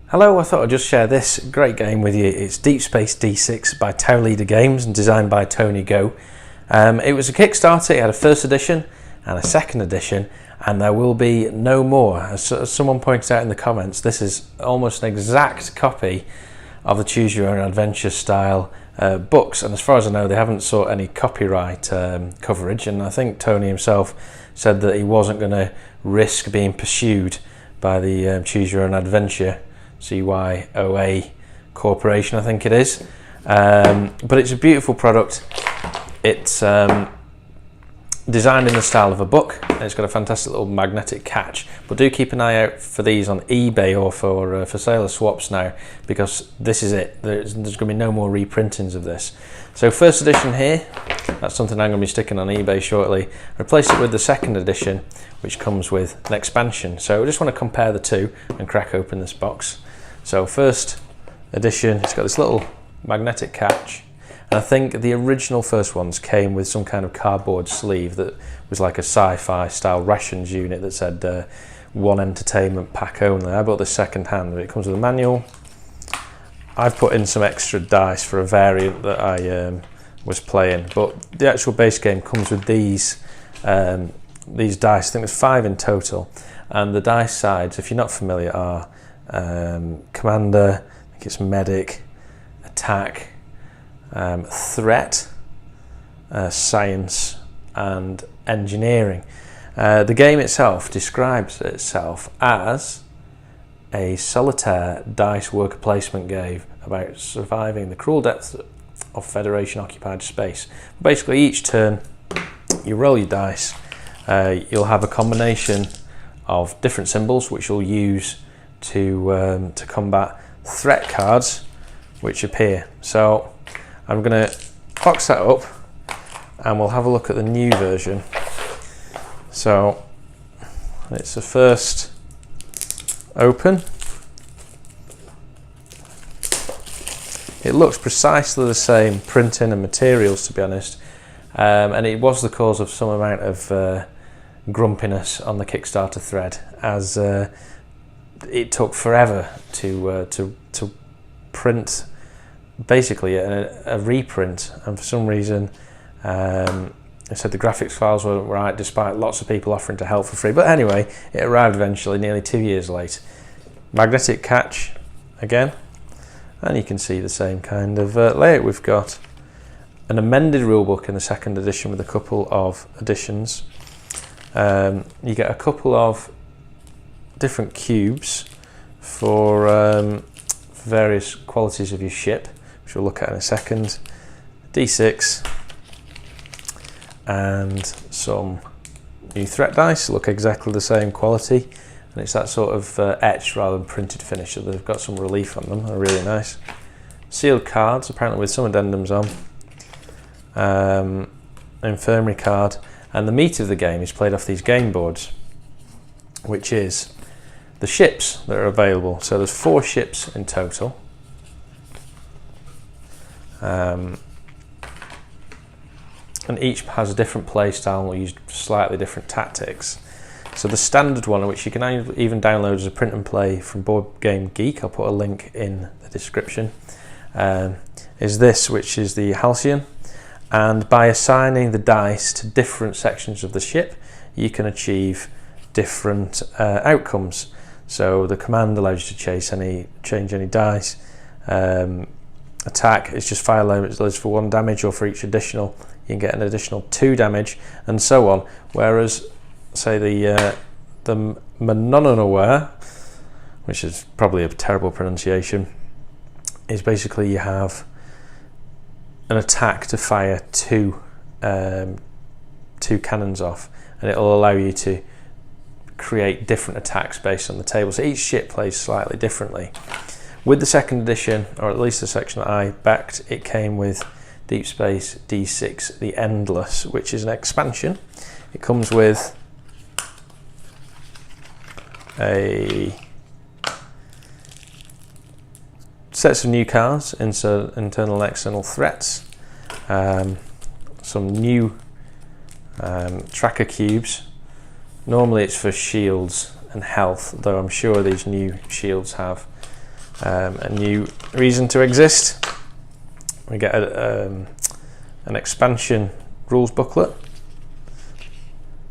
Hello, I thought I'd just share this great game with you. It's Deep Space D6 by Tower Leader Games and designed by Tony Go. It was a Kickstarter. It had a first edition and a second edition, and there will be no more. As someone pointed out in the comments, this is almost an exact copy of the Choose Your Own Adventure style books, and as far as I know, they haven't sought any copyright coverage, and I think Tony himself said that he wasn't going to risk being pursued by the Choose Your Own Adventure CYOA Corporation, I think it is. But it's a beautiful product. It's designed in the style of a book, and it's got a fantastic little magnetic catch. But do keep an eye out for these on eBay or for sale or swaps now, because this is it. There's going to be no more reprintings of this. So first edition here, that's something I'm going to be sticking on eBay shortly. Replace it with the second edition, which comes with an expansion. So I just want to compare the two and crack open this box. So first edition, it's got this little magnetic catch. And I think the original first ones came with some kind of cardboard sleeve that was like a sci-fi style rations unit that said one entertainment pack only. I bought this second hand. It comes with a manual. I've put in some extra dice for a variant that I was playing, but the actual base game comes with these dice. I think there's 5 in total, and the dice sides, if you're not familiar, are Commander, I think it's Medic, Attack, Threat, Science, and Engineering. The game itself describes itself as a solitaire dice worker placement game about surviving the cruel depths of Federation occupied space. Basically, each turn you roll your dice. You'll have a combination of different symbols which you'll use to combat threat cards which appear. So I'm going to box that up and we'll have a look at the new version. So it's the first open. It looks precisely the same printing and materials, to be honest, and it was the cause of some amount of grumpiness on the Kickstarter thread, as it took forever to print basically a reprint, and for some reason they said the graphics files weren't right, despite lots of people offering to help for free. But anyway, it arrived eventually, nearly 2 years late. Magnetic catch again, and you can see the same kind of layout. We've got an amended rulebook in the second edition with a couple of additions. You get a couple of different cubes for various qualities of your ship, which we'll look at in a second. D6 and some new threat dice, look exactly the same quality, and it's that sort of etched rather than printed finish, so they've got some relief on them. They're really nice. Sealed cards, apparently with some addendums on. Infirmary card, and the meat of the game is played off these game boards, which is the ships that are available. So there's 4 ships in total. And each has a different play style and will use slightly different tactics. So the standard one, which you can even download as a print and play from Board Game Geek, I'll put a link in the description, is this, which is the Halcyon. And by assigning the dice to different sections of the ship, you can achieve different outcomes. So the command allows you to change any dice. Attack is just fire limits for 1 damage, or for each additional you can get an additional 2 damage, and so on. Whereas, say the Mononoware, which is probably a terrible pronunciation, is basically you have an attack to fire 2 cannons off, and it'll allow you to create different attacks based on the table. So each ship plays slightly differently. With the second edition, or at least the section that I backed, it came with Deep Space D6 The Endless, which is an expansion. It comes with a sets of new cards, internal and external threats, some new tracker cubes. Normally it's for shields and health, though I'm sure these new shields have a new reason to exist. We get an expansion rules booklet,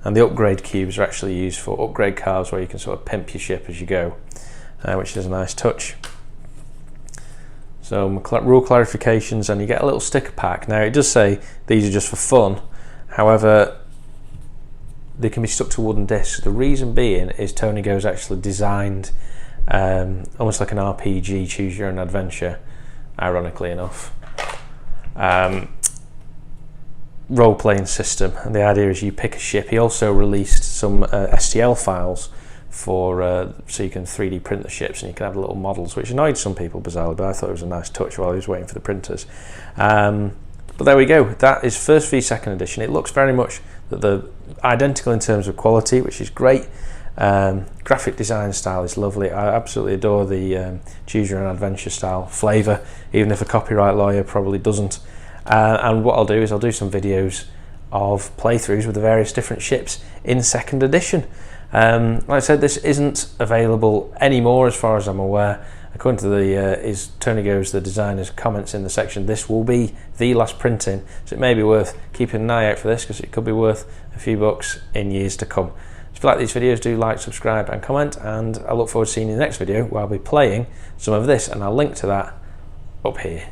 and the upgrade cubes are actually used for upgrade cards where you can sort of pimp your ship as you go, which is a nice touch. So rule clarifications, and you get a little sticker pack. Now it does say these are just for fun, however they can be stuck to wooden discs. The reason being is Tony Go's actually designed almost like an RPG, choose your own adventure, ironically enough, role-playing system, and the idea is you pick a ship. He also released some STL files for so you can 3D print the ships, and you can have little models, which annoyed some people bizarrely, but I thought it was a nice touch while I was waiting for the printers. But there we go, that is first v second edition. It looks very much identical in terms of quality, which is great. Graphic design style is lovely. I absolutely adore the choose your own adventure style flavour, even if a copyright lawyer probably doesn't. And what I'll do is I'll do some videos of playthroughs with the various different ships in second edition. Like I said, this isn't available anymore as far as I'm aware. According to the Tony Go's, the designer's comments in the section, this will be the last printing, so it may be worth keeping an eye out for this, because it could be worth a few bucks in years to come. If you like these videos, do like, subscribe and comment, and I look forward to seeing you in the next video where I'll be playing some of this, and I'll link to that up here.